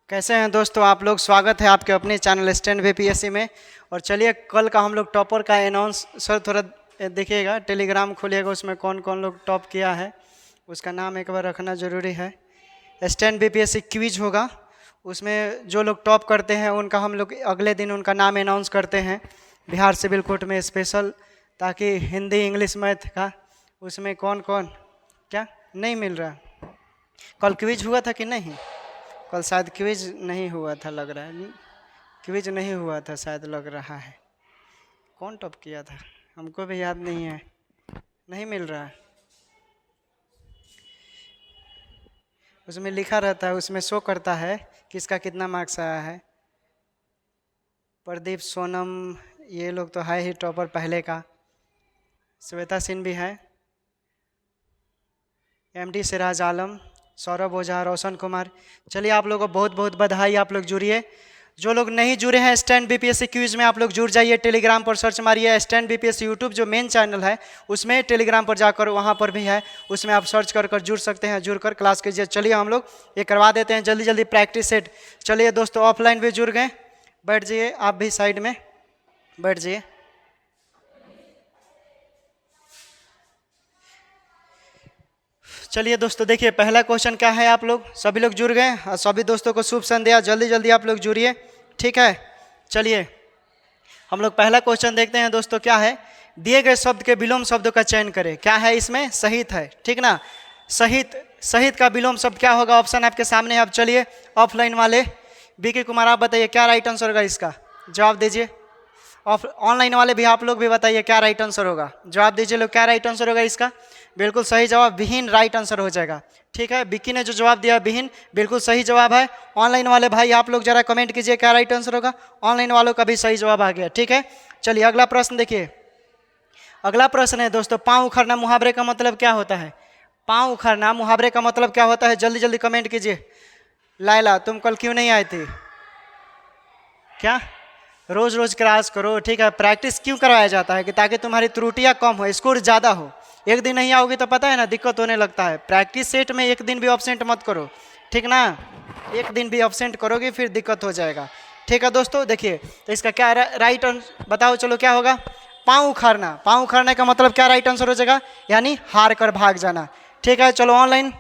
कैसे हैं दोस्तों आप लोग। स्वागत है आपके अपने चैनल स्टैंड बीपीएससी में। और चलिए कल का हम लोग टॉपर का अनाउंस सर थोड़ा देखिएगा, टेलीग्राम खोलिएगा, उसमें कौन कौन लोग टॉप किया है उसका नाम एक बार रखना ज़रूरी है। स्टैंड बीपीएससी क्विज होगा, उसमें जो लोग टॉप करते हैं उनका हम लोग अगले दिन उनका नाम अनाउंस करते हैं बिहार सिविल कोर्ट में स्पेशल, ताकि हिंदी इंग्लिश मैथ का उसमें कौन कौन क्या नहीं मिल रहा। कल क्विज हुआ था कि नहीं? कल शायद क्विज नहीं हुआ था, लग रहा है क्विज नहीं हुआ था शायद, लग रहा है। कौन टॉप किया था हमको भी याद नहीं है, नहीं मिल रहा है। उसमें लिखा रहता है, उसमें शो करता है किसका कितना मार्क्स आया है। प्रदीप, सोनम, ये लोग तो है ही टॉपर पहले का। श्वेता सिंह भी है, एमडी सिराज आलम, सौरभ ओझा, रोशन कुमार। चलिए आप लोगों को बहुत बहुत बधाई, आप लोग जुड़िए। जो लोग नहीं जुड़े हैं स्टैंड बीपीएससी क्विज में, आप लोग जुड़ जाइए। टेलीग्राम पर सर्च मारिए स्टैंड बीपीएससी, यूट्यूब जो मेन चैनल है उसमें टेलीग्राम पर जाकर वहाँ पर भी है, उसमें आप सर्च कर जुड़ सकते हैं, जुड़कर क्लास कीजिए। चलिए हम लोग ये करवा देते हैं जल्दी जल्दी प्रैक्टिस सेट। चलिए दोस्तों ऑफलाइन भी जुड़ गए, बैठ जाइए आप भी साइड में बैठ जाइए। चलिए दोस्तों देखिए पहला क्वेश्चन क्या है, आप लोग सभी लोग जुड़ गए और सभी दोस्तों को शुभ संध्या। जल्दी जल्दी आप लोग जुड़िए, ठीक है। चलिए हम लोग पहला क्वेश्चन देखते हैं दोस्तों। क्या है? दिए गए शब्द के विलोम शब्दों का चयन करें। क्या है इसमें? सहित है, ठीक ना। सहित, सहित का विलोम शब्द क्या होगा? ऑप्शन आपके सामने। अब चलिए ऑफलाइन वाले बीके कुमार आप बताइए क्या राइट आंसर होगा इसका, जवाब दीजिए। ऑनलाइन वाले भी आप लोग भी बताइए क्या राइट आंसर होगा, जवाब दीजिए लोग क्या राइट आंसर होगा इसका। बिल्कुल सही जवाब विहीन राइट आंसर हो जाएगा, ठीक है। विक्की ने जो जवाब दिया विहीन बिल्कुल सही जवाब है। ऑनलाइन वाले भाई आप लोग जरा कमेंट कीजिए क्या राइट आंसर होगा। ऑनलाइन वालों का भी सही जवाब आ गया, ठीक है। चलिए अगला प्रश्न देखिए। अगला प्रश्न है दोस्तों, पाँव उखड़ना मुहावरे का मतलब क्या होता है? पाँव उखड़ना मुहावरे का मतलब क्या होता है? जल्दी जल्दी कमेंट कीजिए। लायला तुम कल क्यों नहीं आई थी? क्या रोज रोज क्लास करो, ठीक है। प्रैक्टिस क्यों करवाया जाता है कि ताकि तुम्हारी त्रुटियां कम हो, स्कोर ज़्यादा हो। एक दिन नहीं आओगे तो पता है ना दिक्कत होने लगता है। प्रैक्टिस सेट में एक दिन भी ऑब्सेंट मत करो, ठीक ना। एक दिन भी ऑब्सेंट करोगे फिर दिक्कत हो जाएगा, ठीक है दोस्तों। देखिए तो इसका क्या राइट आंसर बताओ, चलो क्या होगा? पाँव उखाड़ना। पाँव उखाड़ने का मतलब क्या राइट आंसर हो जाएगा? यानी हार कर भाग जाना, ठीक है। चलो ऑनलाइन,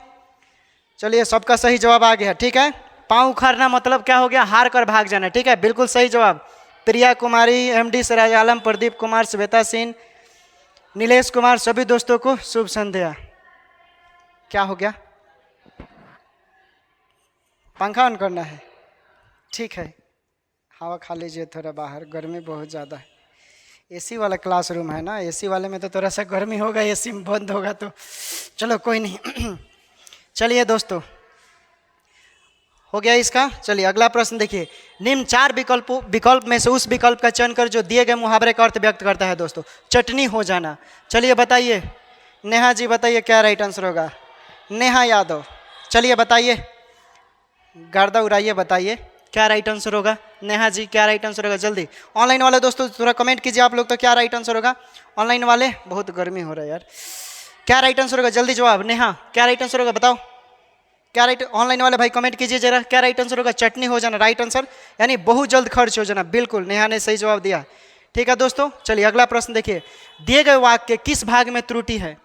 चलिए सबका सही जवाब आ गया, ठीक है। पाँव उखाड़ना मतलब क्या हो गया? हार कर भाग जाना, ठीक है। बिल्कुल सही जवाब। प्रिया कुमारी, एमडी सिराज आलम, प्रदीप कुमार, श्वेता सिंह, नीलेश कुमार, सभी दोस्तों को शुभ संध्या। क्या हो गया? पंखा ऑन करना है, ठीक है। हवा खा लीजिए थोड़ा बाहर, गर्मी बहुत ज़्यादा है। एसी वाला क्लासरूम है ना, एसी वाले में तो थोड़ा सा गर्मी होगा, एसी में बंद होगा तो चलो कोई नहीं। चलिए दोस्तों हो गया इसका। चलिए अगला प्रश्न देखिए। निम्न चार विकल्प में से उस विकल्प का चयन कर जो दिए गए मुहावरे का अर्थ व्यक्त करता है दोस्तों। चटनी हो जाना। चलिए बताइए, नेहा जी बताइए क्या राइट आंसर होगा। नेहा यादव चलिए बताइए, गर्दा उड़ाइए, बताइए क्या राइट आंसर होगा। नेहा जी क्या राइट आंसर होगा? जल्दी ऑनलाइन वाले दोस्तों थोड़ा कमेंट कीजिए आप लोग तो क्या राइट आंसर होगा। ऑनलाइन वाले बहुत गर्मी हो रहा है यार, क्या राइट आंसर होगा? जल्दी जवाब। नेहा क्या राइट आंसर होगा बताओ, क्या राइट? ऑनलाइन वाले भाई कमेंट कीजिए जरा क्या राइट आंसर होगा। चटनी हो जाना राइट आंसर, यानी बहुत जल्द खर्च हो जाना। बिल्कुल नेहा ने सही जवाब दिया, ठीक है दोस्तों। चलिए अगला प्रश्न देखिए। दिए गए वाक्य के किस भाग में त्रुटि है?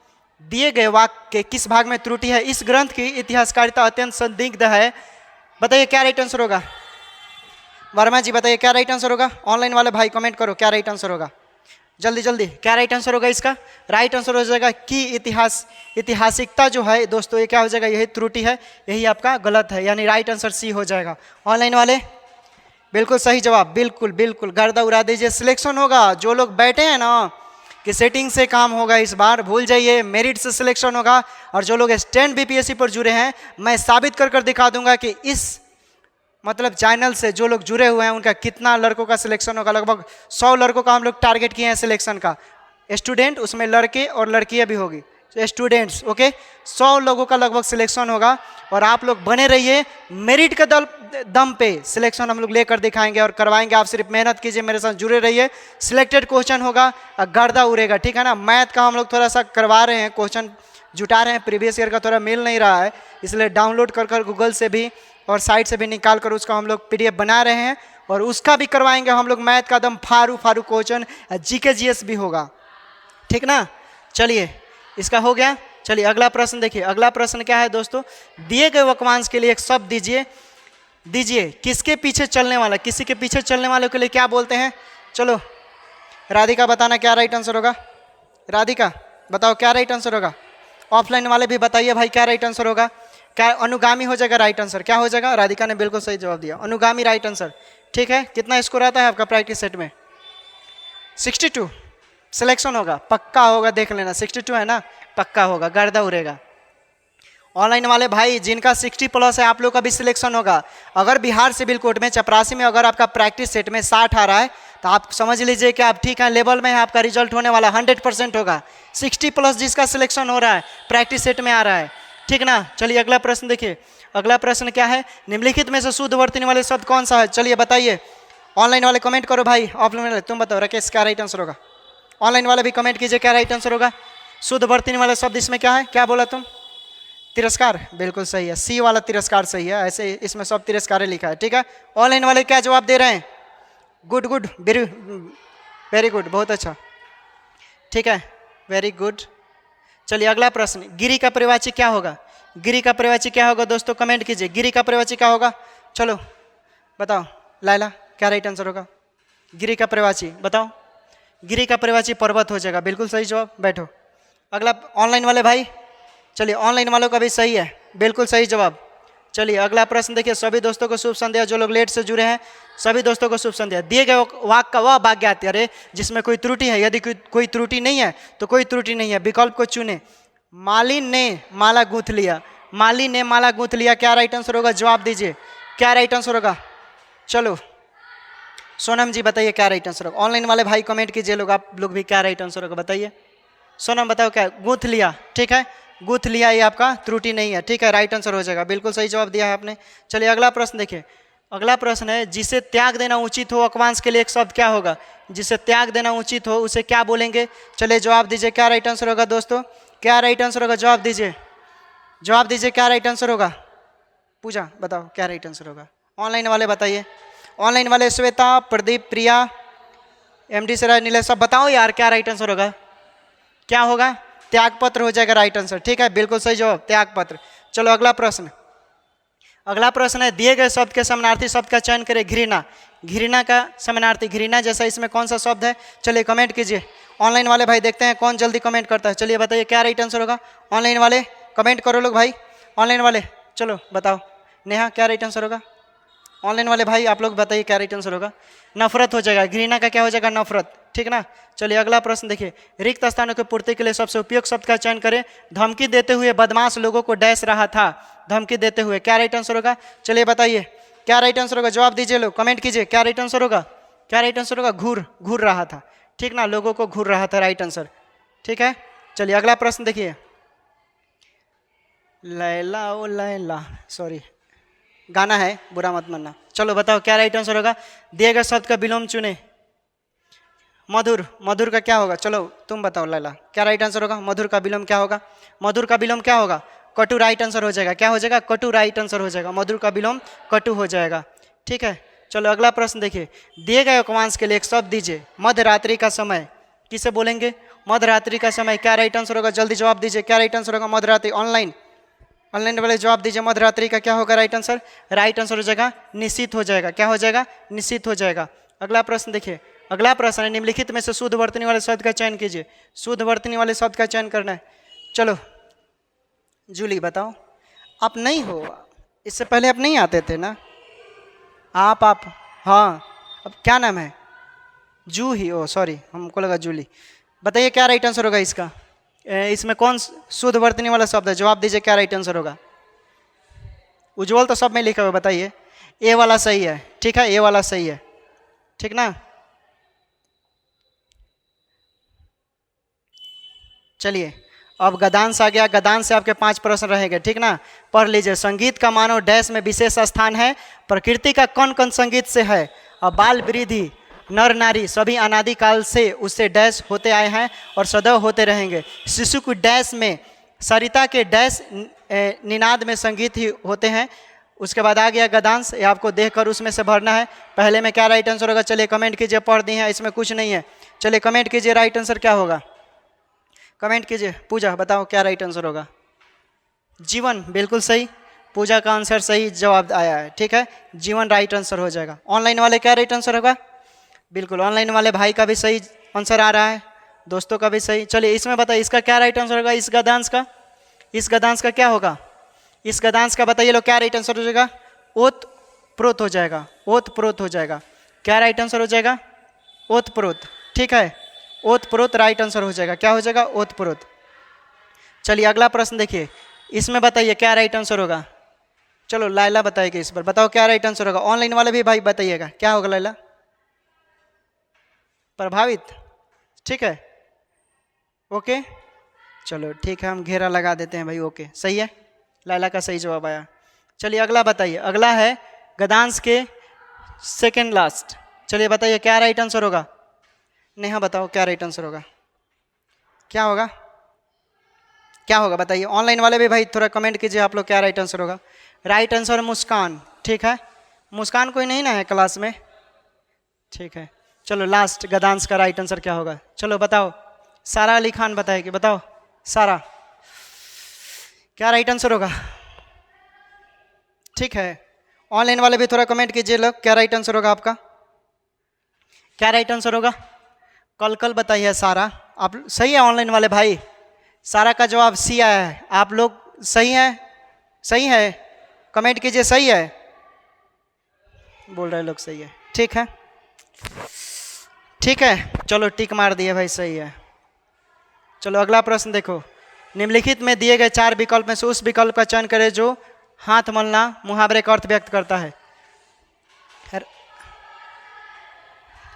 दिए गए वाक्य के किस भाग में त्रुटि है? इस ग्रंथ की इतिहासकारिता अत्यंत संदिग्ध है, बताइए क्या राइट आंसर होगा। वर्मा जी बताइए क्या राइट आंसर होगा। ऑनलाइन वाले भाई कमेंट करो क्या राइट आंसर होगा, जल्दी जल्दी क्या राइट आंसर होगा इसका। राइट आंसर हो जाएगा कि ऐतिहासिकता जो है दोस्तों ये क्या हो जाएगा, यही त्रुटि है, यही आपका गलत है, यानी राइट आंसर सी हो जाएगा। ऑनलाइन वाले बिल्कुल सही जवाब, बिल्कुल बिल्कुल गर्दा उड़ा दीजिए। सिलेक्शन होगा, जो लोग बैठे हैं ना कि सेटिंग से काम होगा इस बार, भूल जाइए, मेरिट से सिलेक्शन होगा। और जो लोग स्टैंड बीपीएससी पर जुड़े हैं मैं साबित कर दिखा दूंगा कि इस मतलब चैनल से जो लोग जुड़े हुए हैं उनका कितना लड़कों का सिलेक्शन होगा। लगभग 100 लड़कों का हम लोग टारगेट किए हैं सिलेक्शन का। स्टूडेंट उसमें लड़के और लड़कियां भी होगी, स्टूडेंट्स ओके। 100 लोगों का लगभग सिलेक्शन होगा और आप लोग बने रहिए। मेरिट के दम पे सिलेक्शन हम लोग लेकर दिखाएंगे और करवाएंगे। आप सिर्फ मेहनत कीजिए, मेरे साथ जुड़े रहिए। सिलेक्टेड क्वेश्चन होगा, गर्दा उड़ेगा, ठीक है ना। मैथ का हम लोग थोड़ा सा करवा रहे हैं क्वेश्चन, जुटा रहे हैं, प्रीवियस ईयर का थोड़ा मिल नहीं रहा है, इसलिए डाउनलोड कर गूगल से भी और साइट से भी निकाल कर उसका हम लोग PDF बना रहे हैं, और उसका भी करवाएंगे हम लोग मैथ का एकदम फारू क्वेश्चन, GK GS भी होगा, ठीक ना। चलिए इसका हो गया। चलिए अगला प्रश्न देखिए। अगला प्रश्न क्या है दोस्तों, दिए गए वाक्यांश के लिए एक शब्द दीजिए किसके पीछे चलने वाला, किसी के पीछे चलने वाले के लिए क्या बोलते हैं। चलो राधिका बताना क्या राइट आंसर होगा। राधिका बताओ क्या राइट आंसर होगा। ऑफलाइन वाले भी बताइए भाई क्या राइट आंसर होगा। क्या अनुगामी हो जाएगा राइट आंसर, क्या हो जाएगा। राधिका ने बिल्कुल सही जवाब दिया, अनुगामी राइट आंसर। ठीक है, कितना स्कोर आता है आपका प्रैक्टिस सेट में। 62 सिलेक्शन होगा, पक्का होगा, देख लेना 62 है ना, पक्का होगा, गर्दा उड़ेगा। ऑनलाइन वाले भाई जिनका 60+ है आप लोग का भी सिलेक्शन होगा। अगर बिहार सिविल कोर्ट में चपरासी में अगर आपका प्रैक्टिस सेट में 60 आ रहा है तो आप समझ लीजिए कि आप ठीक है, लेवल में है, आपका रिजल्ट होने वाला 100% होगा। 60+ जिसका सिलेक्शन हो रहा है प्रैक्टिस सेट में आ रहा है, ठीक ना। चलिए अगला प्रश्न देखिए। अगला प्रश्न क्या है, निम्नलिखित में से शुद्ध वर्तनी वाले शब्द कौन सा है। चलिए बताइए, ऑनलाइन वाले कमेंट करो भाई, ऑफलाइन वाले तुम बताओ राकेश क्या राइट आंसर होगा। ऑनलाइन वाले भी कमेंट कीजिए क्या राइट आंसर होगा। शुद्ध वर्तनी वाला शब्द इसमें क्या है, क्या बोला तुम। तिरस्कार, बिल्कुल सही है, सी वाला तिरस्कार सही है, ऐसे इसमें सब तिरस्कार लिखा है, ठीक है। ऑनलाइन वाले क्या जवाब दे रहे हैं, गुड गुड, वेरी गुड, बहुत अच्छा, ठीक है, वेरी गुड। चलिए अगला प्रश्न, गिरी का परिवाची क्या होगा। गिरी का परिवाची क्या होगा दोस्तों, कमेंट कीजिए, गिरी का परिवाची क्या होगा। चलो बताओ लाइला क्या राइट आंसर होगा। गिरी का परिवाची बताओ। गिरी का परिवाची पर्वत हो जाएगा, बिल्कुल सही जवाब, बैठो। अगला ऑनलाइन वाले भाई, चलिए ऑनलाइन वालों का भी सही है, बिल्कुल सही जवाब। चलिए अगला प्रश्न देखिए। सभी दोस्तों को शुभ संध्या, जो लोग लेट से जुड़े हैं सभी दोस्तों को शुभ संध्या। दिए गए वाक्य का वह वाक्य अरे जिसमें कोई त्रुटि है, यदि कोई त्रुटि नहीं है तो कोई त्रुटि नहीं है, विकल्प को चुने। माली ने माला गूंथ लिया, माली ने माला गूंथ लिया, क्या राइट आंसर होगा, जवाब दीजिए क्या राइट आंसर होगा। चलो सोनम जी बताइए क्या राइट आंसर होगा। ऑनलाइन वाले भाई कमेंट कीजिए लोग, आप लोग भी क्या राइट आंसर होगा बताइए। सोनम बताओ क्या, गूंथ लिया, ठीक है, गूंथ लिया, ये आपका त्रुटि नहीं है, ठीक है, राइट आंसर हो जाएगा, बिल्कुल सही जवाब दिया है आपने। चलिए अगला प्रश्न देखिए। अगला प्रश्न है, जिसे त्याग देना उचित हो, वाक्यांश के लिए एक शब्द क्या होगा। जिसे त्याग देना उचित हो उसे क्या बोलेंगे। चलिए जवाब दीजिए क्या राइट आंसर होगा दोस्तों, क्या राइट आंसर होगा, जवाब दीजिए, जवाब दीजिए क्या राइट आंसर होगा। पूजा बताओ क्या राइट आंसर होगा। ऑनलाइन वाले बताइए, ऑनलाइन वाले श्वेता, प्रदीप, प्रिया, MD से नीलेश, सब बताओ यार क्या राइट आंसर होगा। क्या होगा, त्यागपत्र हो जाएगा राइट आंसर, ठीक है, बिल्कुल सही जवाब, त्यागपत्र। चलो अगला प्रश्न। अगला प्रश्न है, दिए गए शब्द के समानार्थी शब्द का चयन करें। घृणा, घृणा का समानार्थी घृणा जैसा इसमें कौन सा शब्द है। चलिए कमेंट कीजिए। ऑनलाइन वाले भाई देखते हैं कौन जल्दी कमेंट करता है। चलिए बताइए क्या राइट आंसर होगा। ऑनलाइन वाले कमेंट करो लोग भाई, ऑनलाइन वाले चलो बताओ। नेहा क्या राइट आंसर होगा। ऑनलाइन वाले भाई आप लोग बताइए क्या राइट आंसर होगा। नफरत हो जाएगा, घृणा का क्या हो जाएगा, नफरत, ठीक ना। चलिए अगला प्रश्न देखिए। रिक्त स्थानों की पूर्ति के लिए सबसे उपयुक्त शब्द का चयन करें। धमकी देते हुए बदमाश लोगों को डैश रहा था, धमकी देते हुए, क्या राइट आंसर होगा। चलिए बताइए क्या राइट आंसर होगा, जवाब दीजिए लोग, कमेंट कीजिए क्या राइट आंसर होगा। क्या राइट आंसर होगा, घूर रहा था, ठीक ना, लोगों को घूर रहा था, राइट आंसर, ठीक है। चलिए अगला प्रश्न देखिए। लैला ओ लैला, सॉरी गाना है, बुरा मत मानना। चलो बताओ क्या राइट आंसर होगा। दिए गए शब्द का विलोम चुने। मधुर, मधुर का क्या होगा। चलो तुम बताओ लैला क्या राइट आंसर होगा। मधुर का विलोम क्या होगा। मधुर का विलोम क्या होगा, कटु, राइट आंसर हो जाएगा, क्या हो जाएगा, कटु, राइट आंसर हो जाएगा, मधुर का विलोम कटु हो जाएगा, ठीक है। चलो अगला प्रश्न देखिए। दिए गए वाक्यांश के लिए एक शब्द दीजिए। मध्यरात्रि का समय किसे बोलेंगे, मध्यरात्रि का समय, क्या राइट आंसर होगा, जल्दी जवाब दीजिए क्या राइट आंसर होगा। मध्यरात्रि, ऑनलाइन वाले जवाब दीजिए, मध्यरात्रि का क्या होगा राइट आंसर। राइट आंसर हो जाएगा निश्चित हो जाएगा, क्या हो जाएगा, निश्चित हो जाएगा। अगला प्रश्न देखिए। अगला प्रश्न है, निम्नलिखित में से शुद्ध वर्तनी वाले शब्द का चयन कीजिए। शुद्ध वर्तनी वाले शब्द का चयन करना है। चलो जूली बताओ। आप नहीं हो, इससे पहले आप नहीं आते थे ना। आप हाँ, अब क्या नाम है, जू ही, ओ सॉरी हमको लगा जूली। बताइए क्या राइट आंसर होगा इसका। इसमें कौन शुद्ध वर्तनी वाला शब्द है, जवाब दीजिए क्या राइट आंसर होगा। उज्जवल तो सब में लिखा हुआ, बताइए। ए वाला सही है, ठीक है, ए वाला सही है, ठीक ना। चलिए अब गदांश आ गया। गदांश से आपके 5 प्रश्न रहेंगे, ठीक ना। पढ़ लीजिए। संगीत का मानव डैश में विशेष स्थान है। प्रकृति का कौन कौन संगीत से है। अब बाल वृद्धि नर नारी सभी अनादिकाल से उससे डैश होते आए हैं और सदैव होते रहेंगे। शिशु को डैश में सरिता के डैश निनाद में संगीत ही होते हैं। उसके बाद आ गया गद्यांश, ये आपको देखकर उसमें से भरना है। पहले में क्या राइट आंसर होगा, चलिए कमेंट कीजिए। पढ़ दी है, इसमें कुछ नहीं है। चलिए कमेंट कीजिए, राइट आंसर क्या होगा, कमेंट कीजिए। पूजा बताओ क्या राइट आंसर होगा। जीवन बिल्कुल सही, पूजा का आंसर सही जवाब आया है। ठीक है, जीवन राइट आंसर हो जाएगा। ऑनलाइन वाले क्या राइट आंसर होगा, बिल्कुल ऑनलाइन वाले भाई का भी सही आंसर आ रहा है, दोस्तों का भी सही। चलिए इसमें बताइए इसका क्या राइट आंसर होगा, इस गद्यांश का, इस गद्यांश का क्या होगा, इस गद्यांश का बताइए लोग क्या राइट आंसर हो जाएगा। ओत प्रोत हो जाएगा, ओत प्रोत हो जाएगा। क्या राइट आंसर हो जाएगा, ओत प्रोत। ठीक है, ओत प्रोत राइट आंसर हो जाएगा। क्या हो जाएगा, ओत प्रोत। चलिए अगला प्रश्न देखिए, इसमें बताइए क्या राइट आंसर होगा। चलो लाइला बताइएगा इस पर, बताओ क्या राइट आंसर होगा। ऑनलाइन वाले भी भाई बताइएगा क्या होगा लाइला। प्रभावित, ठीक है, ओके। चलो ठीक है, हम घेरा लगा देते हैं भाई, ओके सही है, लाइला का सही जवाब आया। चलिए अगला बताइए, अगला है गद्यांश के सेकेंड लास्ट। चलिए बताइए क्या राइट आंसर होगा। नेहा बताओ क्या राइट आंसर होगा, क्या होगा, क्या होगा बताइए। ऑनलाइन वाले भी भाई थोड़ा कमेंट कीजिए आप लोग क्या राइट आंसर होगा। राइट आंसर मुस्कान। ठीक है, मुस्कान कोई नहीं ना है क्लास में, ठीक है। चलो लास्ट गद्यांश का राइट आंसर क्या होगा, चलो बताओ। सारा अली खान बताएगी, बताओ सारा क्या राइट आंसर होगा। ठीक है, ऑनलाइन वाले भी थोड़ा कमेंट कीजिए लोग क्या राइट आंसर होगा आपका, क्या राइट आंसर होगा। कल कल बताइए सारा, आप सही है ऑनलाइन वाले भाई। सारा का जवाब सी आया है, आप लोग सही है, सही है, कमेंट कीजिए सही है, बोल रहे लोग सही है। ठीक है, ठीक है, चलो टिक मार दिए भाई, सही है। चलो अगला प्रश्न देखो, निम्नलिखित में दिए गए 4 विकल्प में से उस विकल्प का चयन करें जो हाथ मलना मुहावरे का अर्थ व्यक्त करता है।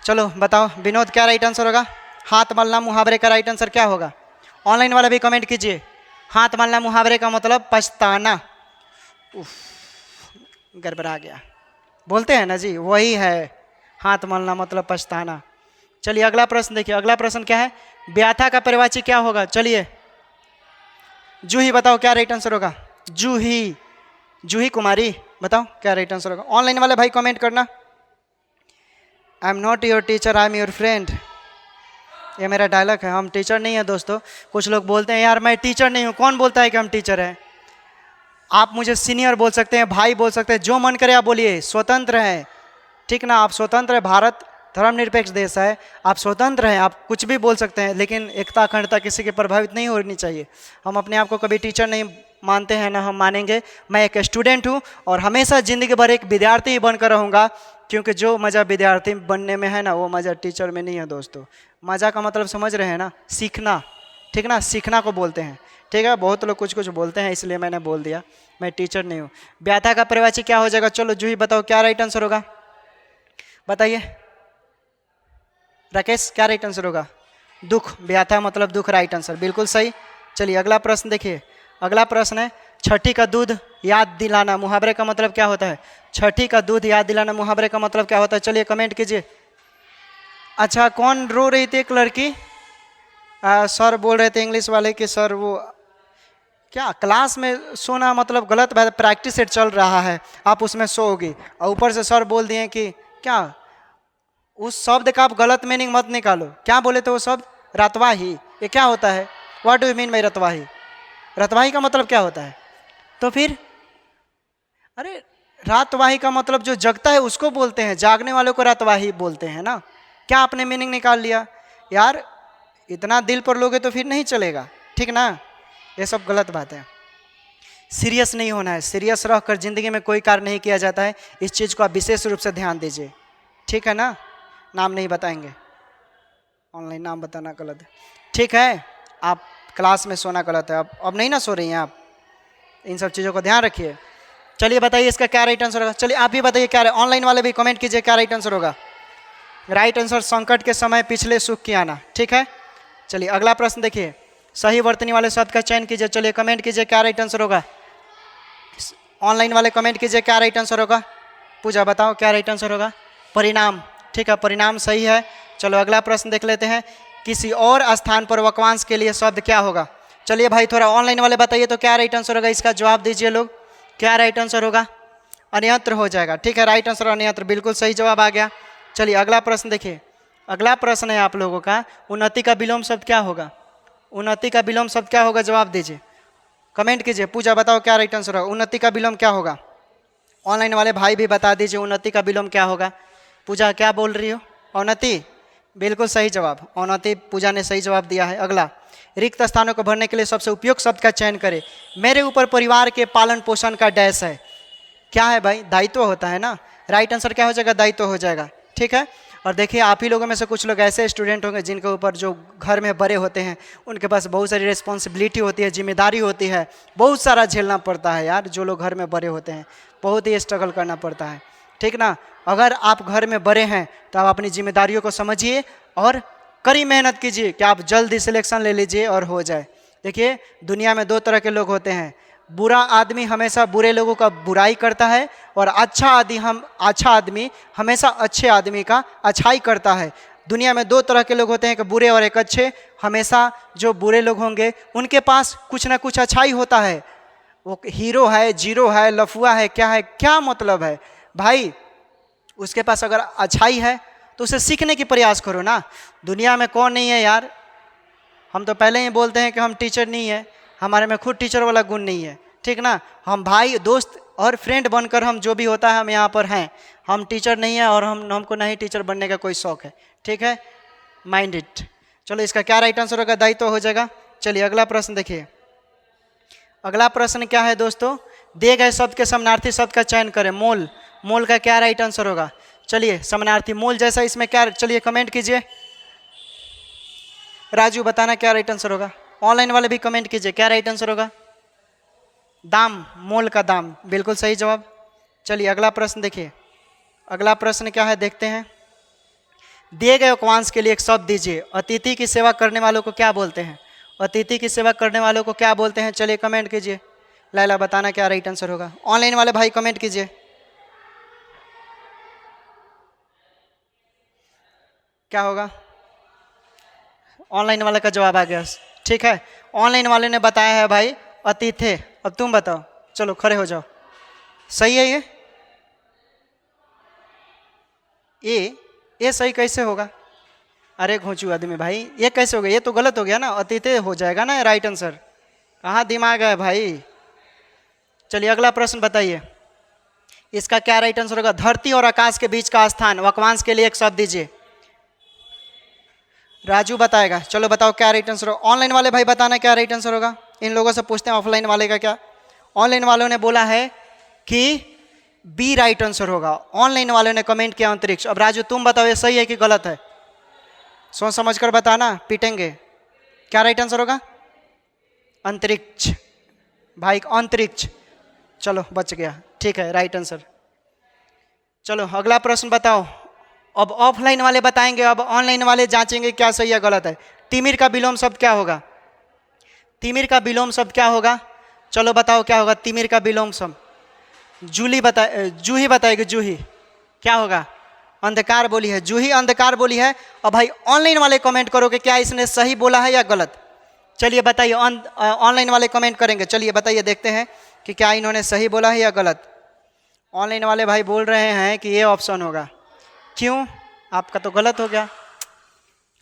चलो बताओ विनोद क्या राइट आंसर होगा। हाथ मलना मुहावरे का राइट आंसर क्या होगा। ऑनलाइन वाला भी कमेंट कीजिए। हाथ मलना मुहावरे का मतलब पछताना। उफ, गड़बड़ा गया, बोलते हैं ना जी, वही है हाथ मलना मतलब पछताना। चलिए अगला प्रश्न देखिए, अगला प्रश्न क्या है, व्याथा का परिवाची क्या होगा। चलिए जूही बताओ क्या राइट आंसर होगा। जूही, जूही कुमारी बताओ क्या राइट आंसर होगा। ऑनलाइन वाले भाई कमेंट करना। I am not your teacher, I am your friend, ये मेरा डायलॉग है। हम टीचर नहीं है दोस्तों। कुछ लोग बोलते हैं यार मैं टीचर नहीं हूँ, कौन बोलता है कि हम टीचर हैं। आप मुझे सीनियर बोल सकते हैं, भाई बोल सकते हैं, जो मन करे आप बोलिए, स्वतंत्र हैं, ठीक ना, आप स्वतंत्र हैं। भारत धर्मनिरपेक्ष देश है, आप स्वतंत्र हैं, आप कुछ भी बोल सकते हैं, लेकिन एकता अखंडता किसी के प्रभावित नहीं होनी चाहिए। हम अपने आप को कभी टीचर नहीं मानते हैं, ना हम मानेंगे। मैं एक स्टूडेंट हूँ और हमेशा ज़िंदगी भर एक विद्यार्थी ही बनकर रहूँगा, क्योंकि जो मज़ा विद्यार्थी बनने में है ना, वो मज़ा टीचर में नहीं है दोस्तों। मज़ा का मतलब समझ रहे हैं ना, सीखना, ठीक ना, सीखना को बोलते हैं। ठीक है, बहुत लोग कुछ कुछ बोलते हैं, इसलिए मैंने बोल दिया, मैं टीचर नहीं हूँ। व्याथा का परिवाची क्या हो जाएगा। चलो जूही बताओ क्या राइट आंसर होगा, बताइए। राकेश क्या राइट आंसर होगा। दुख, व्याथा मतलब दुख, राइट आंसर, बिल्कुल सही। चलिए अगला प्रश्न देखिए, अगला प्रश्न है छठी का दूध याद दिलाना मुहावरे का मतलब क्या होता है। छठी का दूध याद दिलाना मुहावरे का मतलब क्या होता है, चलिए कमेंट कीजिए। अच्छा कौन रो रही थी, एक लड़की, सर बोल रहे थे इंग्लिश वाले कि सर वो क्या क्लास में सोना मतलब गलत बात, प्रैक्टिस सेट चल रहा है, आप उसमें सोओगी, और ऊपर से सर बोल दिए कि क्या, उस शब्द का आप गलत मीनिंग मत निकालो। क्या बोले थे वो शब्द, रतवाही। ये क्या होता है, what do you mean by रतवाही। रतवाही का मतलब क्या होता है, तो फिर अरे रातवाही का मतलब जो जगता है उसको बोलते हैं, जागने वालों को रातवाही बोलते हैं ना। क्या आपने मीनिंग निकाल लिया यार, इतना दिल पर लोगे तो फिर नहीं चलेगा, ठीक ना, ये सब गलत बात है। सीरियस नहीं होना है, सीरियस रहकर ज़िंदगी में कोई कार्य नहीं किया जाता है, इस चीज़ को आप विशेष रूप से ध्यान दीजिए, ठीक है ना। नाम नहीं बताएंगे, ऑनलाइन नाम बताना गलत है, ठीक है। आप क्लास में सोना गलत है, अब नहीं ना सो रही हैं आप, इन सब चीज़ों को ध्यान रखिए। चलिए बताइए इसका क्या राइट आंसर होगा। चलिए आप भी बताइए क्या, ऑनलाइन वाले भी कमेंट कीजिए क्या राइट आंसर होगा। राइट आंसर संकट के समय पिछले सुख की आना, ठीक है। चलिए अगला प्रश्न देखिए, सही वर्तनी वाले शब्द का चयन कीजिए। चलिए कमेंट कीजिए क्या राइट आंसर होगा। ऑनलाइन वाले कमेंट कीजिए क्या राइट आंसर होगा। पूजा बताओ क्या राइट आंसर होगा। परिणाम, ठीक है, परिणाम सही है। चलो अगला प्रश्न देख लेते हैं, किसी और स्थान पर वाक्यांश के लिए शब्द क्या होगा। चलिए भाई थोड़ा ऑनलाइन वाले बताइए तो क्या राइट आंसर होगा, इसका जवाब दीजिए लोग, क्या राइट आंसर होगा? अन्यत्र हो जाएगा। ठीक है, राइट आंसर अन्यत्र, बिल्कुल सही जवाब आ गया। चलिए अगला प्रश्न देखिए, अगला प्रश्न है आप लोगों का, उन्नति का विलोम शब्द क्या होगा? उन्नति का विलोम शब्द क्या होगा, जवाब दीजिए, कमेंट कीजिए। पूजा बताओ क्या राइट आंसर होगा, उन्नति का विलोम क्या होगा? ऑनलाइन वाले भाई भी बता दीजिए उन्नति का विलोम क्या होगा। पूजा क्या बोल रही हो? औन्नति, बिल्कुल सही जवाब, औन्नति, पूजा ने सही जवाब दिया है। अगला, रिक्त स्थानों को भरने के लिए सबसे उपयुक्त शब्द का चयन करें। मेरे ऊपर परिवार के पालन पोषण का डैश है, क्या है भाई? दायित्व होता है ना, राइट आंसर क्या हो जाएगा? दायित्व हो जाएगा। ठीक है, और देखिए आप ही लोगों में से कुछ लोग ऐसे स्टूडेंट होंगे जिनके ऊपर, जो घर में बड़े होते हैं, उनके पास बहुत सारी रिस्पॉन्सिबिलिटी होती है, जिम्मेदारी होती है, बहुत सारा झेलना पड़ता है यार। जो लोग घर में बड़े होते हैं बहुत ही स्ट्रगल करना पड़ता है, ठीक ना। अगर आप घर में बड़े हैं तो आप अपनी जिम्मेदारियों को समझिए और कड़ी मेहनत कीजिए कि आप जल्दी सिलेक्शन ले लीजिए और हो जाए। देखिए दुनिया में दो तरह के लोग होते हैं, बुरा आदमी हमेशा बुरे लोगों का बुराई करता है, और अच्छा आदमी हमेशा अच्छे आदमी का अच्छाई करता है। दुनिया में दो तरह के लोग होते हैं, एक बुरे और एक अच्छे। हमेशा जो बुरे लोग होंगे उनके पास कुछ ना कुछ अच्छाई होता है, वो हीरो है, जीरो है, लफुआ है, क्या है, क्या मतलब है भाई? उसके पास अगर अच्छाई है तो उसे सीखने की प्रयास करो ना। दुनिया में कौन नहीं है यार, हम तो पहले ही बोलते हैं कि हम टीचर नहीं है, हमारे में खुद टीचर वाला गुण नहीं है, ठीक ना। हम भाई दोस्त और फ्रेंड बनकर हम जो भी होता है हम यहाँ पर हैं, हम टीचर नहीं है और हमको नहीं टीचर बनने का कोई शौक है, ठीक है, माइंड इट। चलो इसका क्या राइट आंसर होगा? दायित्व हो जाएगा। चलिए अगला प्रश्न देखिए, अगला प्रश्न क्या है दोस्तों, दिए गए शब्द के समानार्थी शब्द का चयन करें। मोल, मोल का क्या राइट आंसर होगा? चलिए समानार्थी मोल जैसा इसमें क्या, चलिए कमेंट कीजिए। राजू बताना क्या राइट आंसर होगा, ऑनलाइन वाले भी कमेंट कीजिए क्या राइट आंसर होगा? दाम, मोल का दाम, बिल्कुल सही जवाब। चलिए अगला प्रश्न देखिए, अगला प्रश्न क्या है देखते हैं। दिए गए वाक्यांश के लिए एक शब्द दीजिए। अतिथि की सेवा करने वालों को क्या बोलते हैं? अतिथि की सेवा करने वालों को क्या बोलते हैं? चलिए कमेंट कीजिए। लैला बताना क्या राइट आंसर होगा, ऑनलाइन वाले भाई कमेंट कीजिए। क्या होगा? ऑनलाइन वाले का जवाब आ गया, ठीक है। ऑनलाइन वाले ने बताया है भाई अतिथि। अब तुम बताओ, चलो खड़े हो जाओ, सही है ये सही कैसे होगा? अरे घोंचू आदमी भाई, ये कैसे हो गया? ये तो गलत हो गया ना, अतिथि हो जाएगा ना राइट आंसर। कहाँ दिमाग है भाई? चलिए अगला प्रश्न बताइए, इसका क्या राइट आंसर होगा? धरती और आकाश के बीच का स्थान, वाक्यांश के लिए एक शब्द दीजिए। राजू बताएगा, चलो बताओ क्या राइट आंसर होगा। ऑनलाइन वाले भाई बताना क्या राइट आंसर होगा। इन लोगों से पूछते हैं ऑफलाइन वाले का क्या। ऑनलाइन वालों ने बोला है कि बी राइट आंसर होगा, ऑनलाइन वालों ने कमेंट किया अंतरिक्ष। अब राजू तुम बताओ ये सही है कि गलत है, सोच समझ कर बताना, पीटेंगे। क्या राइट आंसर होगा? अंतरिक्ष भाई, अंतरिक्ष। चलो बच गया, ठीक है, राइट आंसर। चलो अगला प्रश्न बताओ। अब ऑफलाइन वाले बताएंगे, अब ऑनलाइन वाले जांचेंगे क्या सही है गलत है। तिमिर का विलोम शब्द क्या होगा? तिमिर का विलोम शब्द क्या होगा? चलो बताओ क्या होगा तिमिर का विलोम शब्द? जूही बताएगी, जूही क्या होगा? अंधकार बोली है, जूही अंधकार बोली है। और भाई ऑनलाइन वाले कमेंट करो कि क्या इसने सही बोला है या गलत। चलिए बताइए, ऑनलाइन वाले कमेंट करेंगे, चलिए बताइए, देखते हैं कि क्या इन्होंने सही बोला है या गलत। ऑनलाइन वाले भाई बोल रहे हैं कि ये ऑप्शन होगा। क्यों? आपका तो गलत हो गया,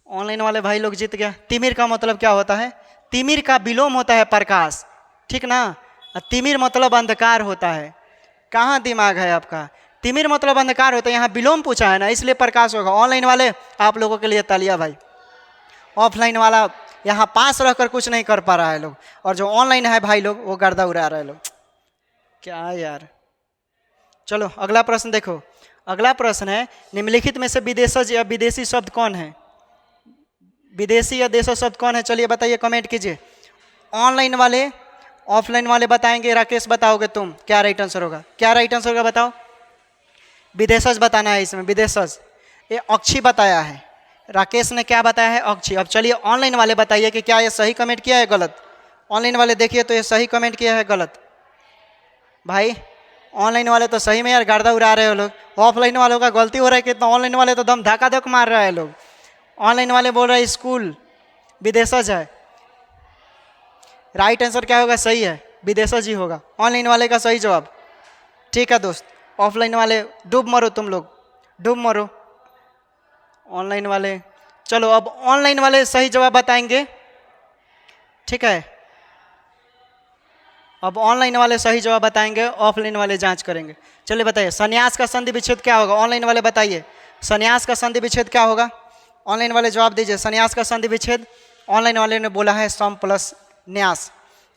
ऑनलाइन वाले भाई लोग जीत गया। तिमिर का मतलब क्या होता है? तिमिर का विलोम होता है प्रकाश, ठीक ना। तिमिर मतलब अंधकार होता है। कहाँ दिमाग है आपका? तिमिर मतलब अंधकार होता है, यहाँ विलोम पूछा है ना, इसलिए प्रकाश होगा। ऑनलाइन वाले आप लोगों के लिए तालिया भाई। ऑफलाइन वाला यहाँ पास रहकर कुछ नहीं कर पा रहा है लोग, और जो ऑनलाइन है भाई लोग वो गर्दा उड़ा रहे लोग, क्या यार। चलो अगला प्रश्न देखो, अगला प्रश्न है निम्नलिखित में से विदेशज या विदेशी शब्द कौन है? विदेशी या देशज शब्द कौन है? चलिए बताइए, कमेंट कीजिए। ऑनलाइन वाले ऑफलाइन वाले बताएंगे। राकेश बताओगे तुम क्या राइट आंसर होगा? क्या राइट आंसर होगा बताओ? विदेशज बताना है इसमें, विदेशज। ये अक्षी बताया है, राकेश ने क्या बताया है? अक्षी। अब चलिए ऑनलाइन वाले बताइए कि क्या ये सही कमेंट किया है गलत। ऑनलाइन वाले देखिए तो ये सही कमेंट किया है गलत। भाई ऑनलाइन वाले तो सही में यार गर्दा उड़ा रहे हो लोग, ऑफलाइन वालों का गलती हो रहा है कितना। ऑनलाइन वाले तो दम धक्का धक मार रहा है लोग। ऑनलाइन वाले बोल रहे हैं स्कूल, विदेशज है। राइट आंसर क्या होगा? सही है, विदेशा जी होगा ऑनलाइन वाले का सही जवाब। ठीक है दोस्त, ऑफलाइन वाले डूब मरो, तुम लोग डूब मरो। ऑनलाइन वाले, चलो अब ऑनलाइन वाले सही जवाब बताएंगे। ठीक है, अब ऑनलाइन वाले सही जवाब बताएंगे, ऑफलाइन वाले जांच करेंगे। चलिए बताइए, संन्यास का संधि विच्छेद क्या होगा? ऑनलाइन वाले बताइए, संन्यास का संधि विच्छेद क्या होगा? ऑनलाइन वाले जवाब दीजिए, संन्यास का संधि विच्छेद। ऑनलाइन वाले ने बोला है सम प्लस न्यास।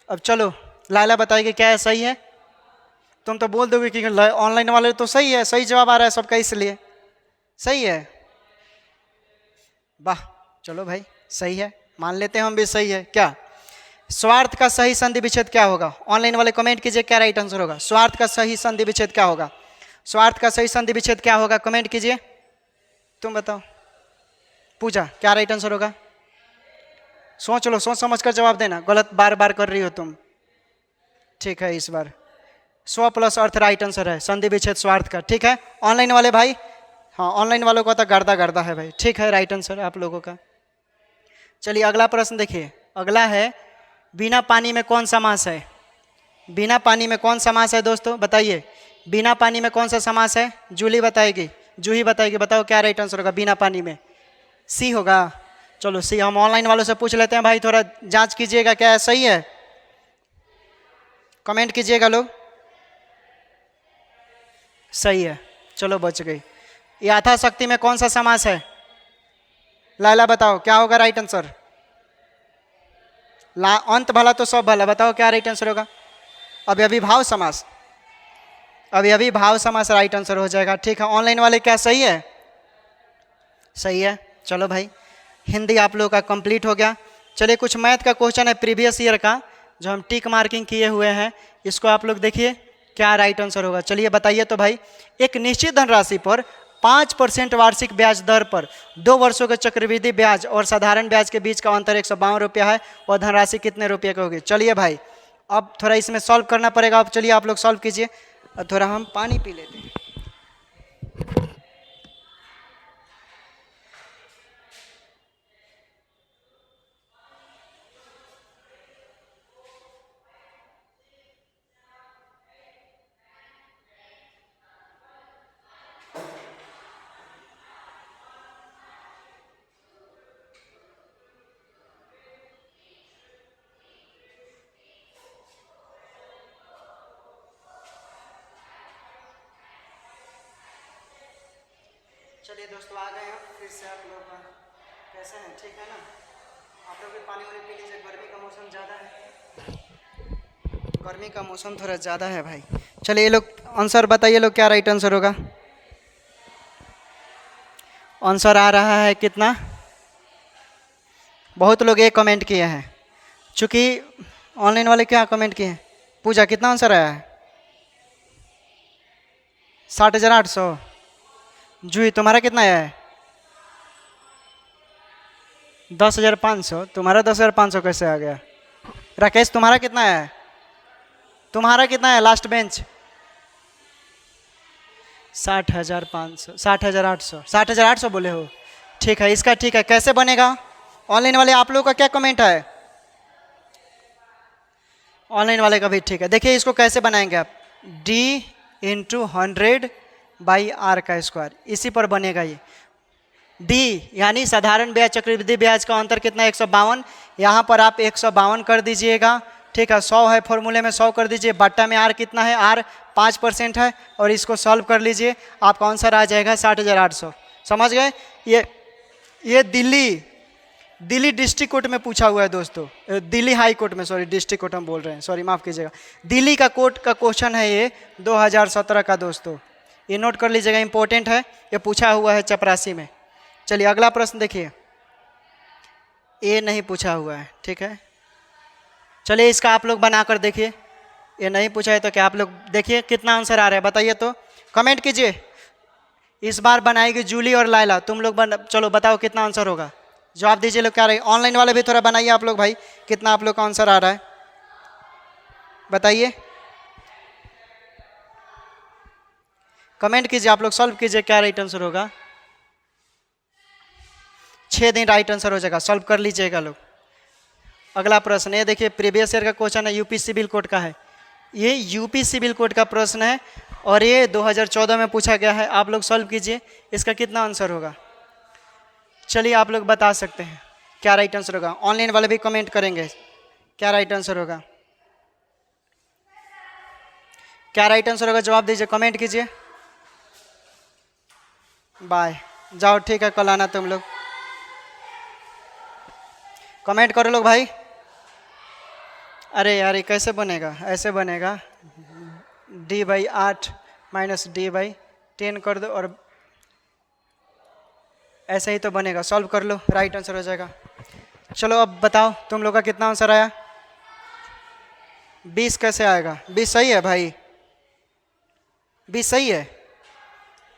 अब चलो लाइला बताइए क्या है, सही है? तुम तो बोल दोगे कि ऑनलाइन वाले तो सही है, सही जवाब आ रहा है सबका, इसलिए सही है। वाह, चलो भाई सही है, मान लेते हैं हम भी सही है। क्या स्वार्थ का सही संधि विच्छेद क्या होगा? ऑनलाइन वाले कमेंट कीजिए क्या राइट आंसर होगा। स्वार्थ का सही संधि विच्छेद क्या होगा? स्वार्थ का सही संधि विच्छेद क्या होगा? कमेंट कीजिए, तुम बताओ। पूजा क्या राइट आंसर होगा? सोच लो, सोच समझ कर जवाब देना, गलत बार बार कर रही हो तुम। ठीक है, इस बार स्व प्लस अर्थ राइट आंसर है, संधि विच्छेद स्वार्थ का। ठीक है ऑनलाइन वाले भाई, हाँ ऑनलाइन वालों का तो गर्दा गर्दा है भाई। ठीक है, राइट आंसर आप लोगों का। चलिए अगला प्रश्न देखिए, अगला है बिना पानी में कौन समास है? बिना पानी में कौन समास है दोस्तों, बताइए। बिना पानी में कौन सा समास है? जूली बताएगी, जूही बताएगी, बताओ क्या राइट आंसर होगा बिना पानी में? सी होगा। चलो सी, हम ऑनलाइन वालों से पूछ लेते हैं भाई, थोड़ा जांच कीजिएगा क्या है, सही है? कमेंट कीजिएगा लोग। सही है, चलो बच गई। यथाशक्ति में कौन सा समास है? लाला बताओ क्या होगा राइट आंसर? अंत भला तो सब भला, बताओ क्या राइट आंसर होगा? अभी अभी भाव समास, अभी अभी भाव समास राइट आंसर हो जाएगा। ठीक है ऑनलाइन वाले क्या सही है? सही है, चलो भाई हिंदी आप लोगों का कंप्लीट हो गया। चलिए कुछ मैथ का क्वेश्चन है प्रीवियस ईयर का, जो हम टिक मार्किंग किए हुए हैं, इसको आप लोग देखिए क्या राइट आंसर होगा। चलिए बताइए तो भाई, एक निश्चित धनराशि पर 5% वार्षिक ब्याज दर पर 2 वर्षों के चक्रवृद्धि ब्याज और साधारण ब्याज के बीच का अंतर 152 रुपया है, और धनराशि कितने रुपये की होगी? चलिए भाई अब थोड़ा इसमें सॉल्व करना पड़ेगा। अब चलिए आप लोग सॉल्व कीजिए, और थोड़ा हम पानी पी लेते हैं। चलिए दोस्तों आ गए हम फिर से, आप लोग कैसे हैं? ठीक है ना? आप लोग भी पानी वानी पी लीजिए, गर्मी का मौसम ज़्यादा है, गर्मी का मौसम थोड़ा ज़्यादा है भाई। चलिए ये लोग आंसर बताइए लोग क्या राइट आंसर होगा? आंसर आ रहा है कितना? बहुत लोग एक कमेंट किए हैं, चूँकि ऑनलाइन वाले क्या कमेंट किए हैं? पूजा कितना आंसर आया है? 60,800। जूही तुम्हारा कितना आया है? 10,500। तुम्हारा 10,500 कैसे आ गया? राकेश तुम्हारा कितना आया है? तुम्हारा कितना है लास्ट बेंच? 60,500, 60,800, 60,800 बोले हो? ठीक है, इसका ठीक है, कैसे बनेगा? ऑनलाइन वाले आप लोगों का क्या कमेंट है? ऑनलाइन वाले का भी ठीक है। देखिए इसको कैसे बनाएंगे आप, d इंटू 100/r का स्क्वायर, इसी पर बनेगा ये। d यानी साधारण ब्याज चक्रवृद्धि ब्याज का अंतर कितना है? 152। यहाँ पर आप 152 कर दीजिएगा। ठीक है, 100 है फॉर्मूले में, 100 कर दीजिए, बट्टा में r कितना है? r 5% है, और इसको सॉल्व कर लीजिए, आपका आंसर आ जाएगा 60,800। समझ गए? ये दिल्ली डिस्ट्रिक्ट कोर्ट में पूछा हुआ है दोस्तों, दिल्ली हाई कोर्ट में, सॉरी डिस्ट्रिक्ट कोर्ट हम बोल रहे हैं, सॉरी माफ़ कीजिएगा। दिल्ली का कोर्ट का क्वेश्चन है ये, 2017 का दोस्तों, ये नोट कर लीजिएगा, इंपॉर्टेंट है, ये पूछा हुआ है चपरासी में। चलिए अगला प्रश्न देखिए, ये नहीं पूछा हुआ है। ठीक है, चलिए इसका आप लोग बनाकर देखिए, ये नहीं पूछा है तो क्या आप लोग देखिए कितना आंसर आ रहा है, बताइए तो, कमेंट कीजिए। इस बार बनाएगी जूली और लाइला, तुम लोग चलो बताओ कितना आंसर होगा, जवाब दीजिए लोग क्या रहे। ऑनलाइन वाले भी थोड़ा बनाइए आप लोग भाई, कितना आप लोग का आंसर आ रहा है बताइए, कमेंट कीजिए, आप लोग सॉल्व कीजिए क्या राइट आंसर होगा। 6 दिन राइट आंसर हो जाएगा, सॉल्व कर लीजिएगा लोग। अगला प्रश्न ये देखिए, प्रीवियस ईयर का क्वेश्चन है, यूपी सिविल कोड का है। ये यूपी सिविल कोड का प्रश्न है और ये 2014 में पूछा गया है। आप लोग सॉल्व कीजिए, इसका कितना आंसर होगा। चलिए आप लोग बता सकते हैं क्या राइट आंसर होगा। ऑनलाइन वाले भी कमेंट करेंगे क्या राइट आंसर होगा। क्या राइट आंसर होगा, जवाब दीजिए, कमेंट कीजिए। बाय, जाओ ठीक है, कल आना तुम लोग। कमेंट करो लोग भाई। अरे यार ये कैसे बनेगा, ऐसे बनेगा d/8 माइनस d/10 कर दो और ऐसे ही तो बनेगा। सॉल्व कर लो, राइट आंसर हो जाएगा। चलो अब बताओ तुम लोग का कितना आंसर आया। 20 कैसे आएगा, 20 सही है भाई, 20 सही है।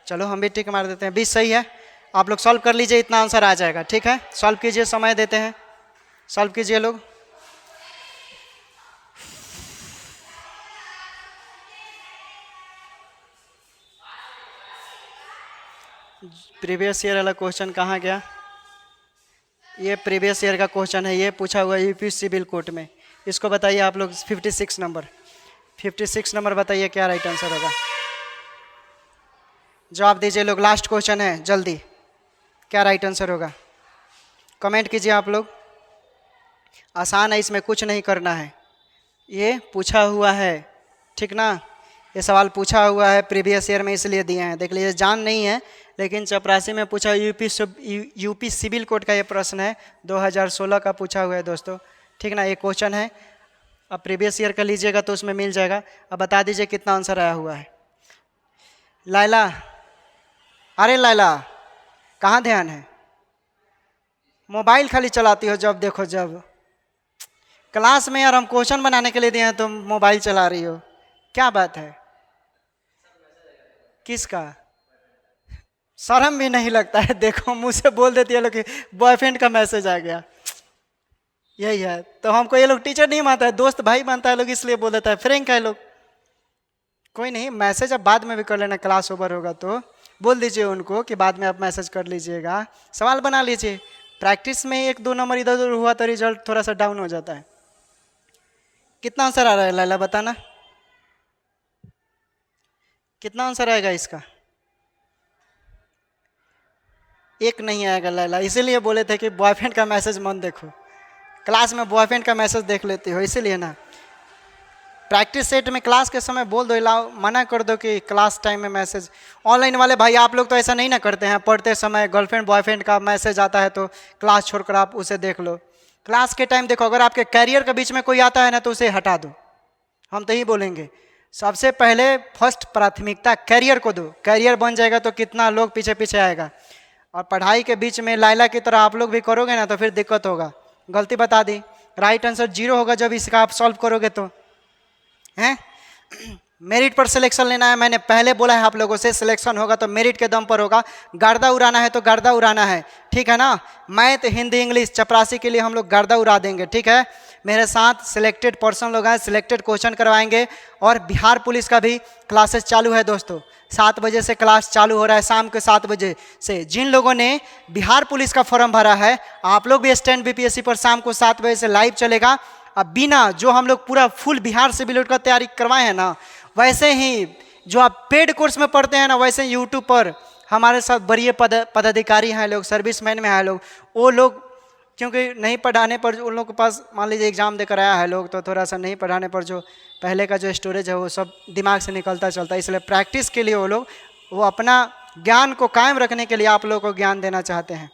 चलो हम भी टिक मार देते हैं, 20 सही है। आप लोग सॉल्व कर लीजिए, इतना आंसर आ जाएगा। ठीक है, सॉल्व कीजिए, समय देते हैं, सॉल्व कीजिए लोग। प्रीवियस ईयर वाला क्वेश्चन कहाँ गया। ये प्रीवियस ईयर का क्वेश्चन है, ये पूछा हुआ यूपी सिविल कोर्ट में। इसको बताइए आप लोग, 56 नंबर, 56 नंबर बताइए क्या राइट आंसर होगा। जवाब दीजिए लोग, लास्ट क्वेश्चन है, जल्दी क्या राइट आंसर होगा। कमेंट कीजिए आप लोग। आसान है, इसमें कुछ नहीं करना है, ये पूछा हुआ है, ठीक ना। ये सवाल पूछा हुआ है प्रीवियस ईयर में, इसलिए दिए हैं। देख लीजिए, जान नहीं है लेकिन चपरासी में पूछा, यूपी सिविल कोड का ये प्रश्न है, 2016 का पूछा हुआ है दोस्तों, ठीक ना। ये क्वेश्चन है, अब प्रीवियस ईयर का लीजिएगा तो उसमें मिल जाएगा। अब बता दीजिए कितना आंसर आया हुआ है। लाइला, अरे लाइला कहाँ ध्यान है, मोबाइल खाली चलाती हो जब देखो जब। क्लास में यार हम क्वेश्चन बनाने के लिए दिए हैं, तुम मोबाइल चला रही हो, क्या बात है। किसका शर्म भी नहीं लगता है, देखो मुंह से बोल देती है लोग कि बॉयफ्रेंड का मैसेज आ गया। यही है तो हमको ये लोग टीचर नहीं मानता है, दोस्त भाई मानता है लोग, इसलिए बोल देता है, फ्रेंक है लोग। कोई नहीं, मैसेज अब बाद में भी कर लेना, क्लास ओवर होगा तो बोल दीजिए उनको कि बाद में आप मैसेज कर लीजिएगा, सवाल बना लीजिए। प्रैक्टिस में 1-2 नंबर इधर उधर हुआ तो रिजल्ट थोड़ा सा डाउन हो जाता है। कितना आंसर आ रहा है लैला, बताना कितना आंसर आएगा इसका। एक नहीं आएगा लैला, इसीलिए बोले थे कि बॉयफ्रेंड का मैसेज मत देखो, क्लास में बॉयफ्रेंड का मैसेज देख लेती हो, इसीलिए ना। प्रैक्टिस सेट में क्लास के समय बोल दो, लाओ मना कर दो कि क्लास टाइम में मैसेज। ऑनलाइन वाले भाई आप लोग तो ऐसा नहीं ना करते हैं, पढ़ते समय गर्लफ्रेंड बॉयफ्रेंड का मैसेज आता है तो क्लास छोड़कर आप उसे देख लो। क्लास के टाइम देखो, अगर आपके कैरियर के बीच में कोई आता है ना तो उसे हटा दो। हम तो यही बोलेंगे, सबसे पहले फर्स्ट प्राथमिकता कैरियर को दो, कैरियर बन जाएगा तो कितना लोग पीछे पीछे आएगा। और पढ़ाई के बीच में लाइला की तरह आप लोग भी करोगे ना तो फिर दिक्कत होगा। गलती बता दी, राइट आंसर 0 होगा जब इसका आप सॉल्व करोगे तो हैं। मेरिट पर सिलेक्शन लेना है, मैंने पहले बोला है आप लोगों से, सिलेक्शन होगा तो मेरिट के दम पर होगा। गर्दा उड़ाना है तो गर्दा उड़ाना है, ठीक है ना। मैथ हिंदी इंग्लिश चपरासी के लिए हम लोग गर्दा उड़ा देंगे, ठीक है। मेरे साथ सिलेक्टेड पर्सन लोग हैं, सिलेक्टेड क्वेश्चन करवाएंगे। और बिहार पुलिस का भी क्लासेस चालू है दोस्तों, 7 बजे से क्लास चालू हो रहा है, शाम के 7 बजे से। जिन लोगों ने बिहार पुलिस का फॉर्म भरा है, आप लोग भी स्टैंड बीपीएससी पर शाम को 7 बजे से लाइव चलेगा। अब बिना जो हम लोग पूरा फुल बिहार सिविल का तैयारी करवाए हैं ना, वैसे ही जो आप पेड कोर्स में पढ़ते हैं ना, वैसे यूट्यूब पर हमारे साथ बड़े पदाधिकारी हैं लोग, सर्विसमैन में हैं लोग, वो लोग क्योंकि नहीं पढ़ाने पर उन लोगों के पास मान लीजिए एग्जाम देकर आया है लोग, तो थोड़ा सा नहीं पढ़ाने पर जो पहले का जो स्टोरेज है वो सब दिमाग से निकलता चलता है। इसलिए प्रैक्टिस के लिए वो लोग वो अपना ज्ञान को कायम रखने के लिए आप लोगों को ज्ञान देना चाहते हैं।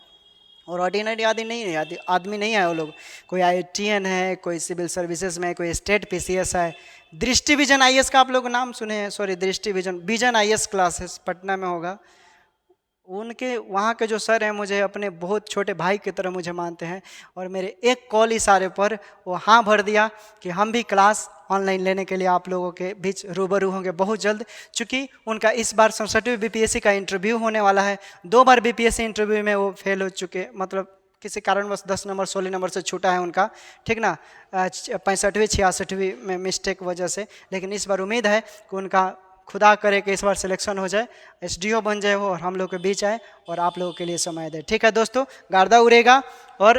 और ऑर्डिनरी आदमी नहीं है वो लोग, कोई IITN है, कोई सिविल सर्विसेज में, कोई स्टेट PCS है। दृष्टि विजन IAS का आप लोग नाम सुने हैं, सॉरी दृष्टि विजन IAS क्लासेस पटना में होगा। उनके वहाँ के जो सर हैं मुझे अपने बहुत छोटे भाई की तरह मुझे मानते हैं, और मेरे एक कॉल इशारे पर वो हाँ भर दिया कि हम भी क्लास ऑनलाइन लेने के लिए आप लोगों के बीच रूबरू होंगे बहुत जल्द। चूँकि उनका इस बार 67वीं BPSC का इंटरव्यू होने वाला है। 2 बार BPSC इंटरव्यू में वो फेल हो चुके, मतलब किसी कारणवश 10 नंबर 16 नंबर से छूटा है उनका, ठीक ना, 65वीं 66वीं में मिस्टेक वजह से। लेकिन इस बार उम्मीद है कि उनका खुदा करे कि इस बार सिलेक्शन हो जाए, SDO बन जाए वो, और हम लोग के बीच आए और आप लोगों के लिए समय दे। ठीक है दोस्तों, गर्दा उड़ेगा और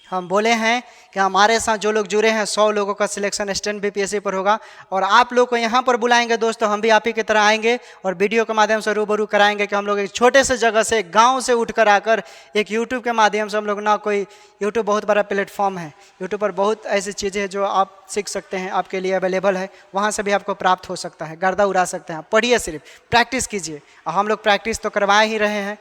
हम बोले हैं कि हमारे साथ जो लोग जुड़े हैं 100 लोगों का सिलेक्शन स्टैंड बीपीएससी पर होगा और आप लोग को यहाँ पर बुलाएंगे दोस्तों। हम भी आप ही की तरह आएंगे और वीडियो के माध्यम से रूबरू कराएंगे कि हम लोग एक छोटे से जगह से गांव से उठकर आकर एक यूट्यूब के माध्यम से हम लोग ना कोई यूट्यूब बहुत बड़ा प्लेटफॉर्म है, यूट्यूब पर बहुत ऐसी चीज़ें हैं जो आप सीख सकते हैं, आपके लिए अवेलेबल है, वहाँ से भी आपको प्राप्त हो सकता है, गर्दा उड़ा सकते हैं। पढ़िए, सिर्फ प्रैक्टिस कीजिए और हम लोग प्रैक्टिस तो करवा ही रहे हैं।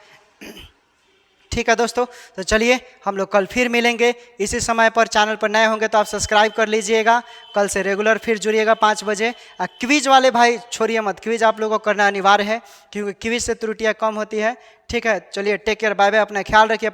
ठीक है दोस्तों, तो चलिए हम लोग कल फिर मिलेंगे इसी समय पर। चैनल पर नए होंगे तो आप सब्सक्राइब कर लीजिएगा, कल से रेगुलर फिर जुड़िएगा 5 बजे। क्विज वाले भाई छोड़िए मत, क्विज आप लोगों को करना अनिवार्य है क्योंकि क्विज से त्रुटियां कम होती है। ठीक है, चलिए टेक केयर, बाय बाय, अपना ख्याल रखिए।